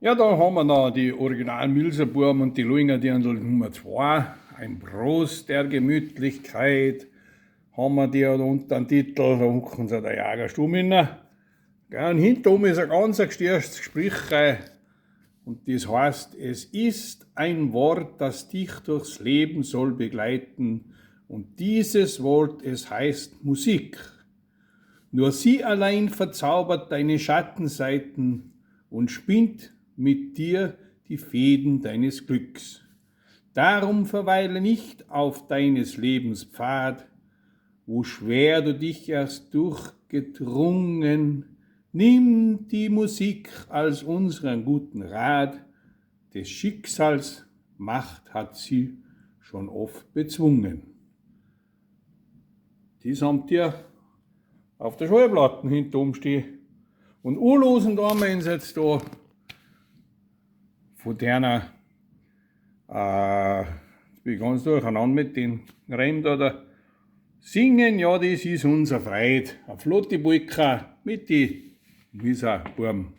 Ja, da haben wir noch die Original Milserburm und die Luinger Dirndl Nummer 2, ein Prost der Gemütlichkeit, haben wir die unter den Titel, da hucken sie der Jagerstumm inne. Und hinterrum ist ein ganz gestierstes Sprüchlein und das heißt, es ist ein Wort, das dich durchs Leben soll begleiten und dieses Wort, es heißt Musik. Nur sie allein verzaubert deine Schattenseiten und spinnt mit dir die Fäden deines Glücks. Darum verweile nicht auf deines Lebens Pfad, wo schwer du dich erst durchgedrungen. Nimm die Musik als unseren guten Rat, des Schicksals Macht hat sie schon oft bezwungen. Dies habt ihr auf der Schallplatte hinten stehen. Und anlosen da wir uns jetzt da von derner, jetzt bin ich ganz durcheinander mit den Reim da. Singen, ja, das ist unser Freude. Eine flotte Polka mit die Milserburm.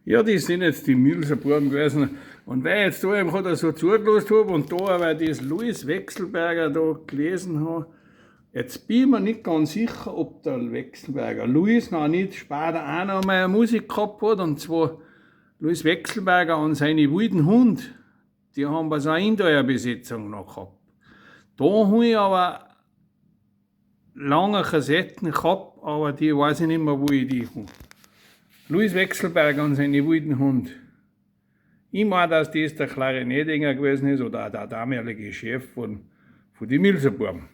Ja, die sind jetzt die Milserburm gewesen. Und weil ich jetzt da eben gerade so zugelassen habe und da aber das Louis Wechselberger da gelesen habe, jetzt bin ich mir nicht ganz sicher, ob der Wechselberger Louis noch nicht später auch noch mal eine Musik gehabt hat. Und zwar Louis Wechselberger und seine wilden Hund, die haben bei so einer Indoor-Besetzung noch gehabt. Da habe ich aber lange Kassetten gehabt, aber die weiß ich nicht mehr, wo ich die habe. Louis Wechselberger und seine wilden Hund. Ich meine, dass das der Klarinettinger gewesen ist oder auch der damalige Chef von den Milserburm.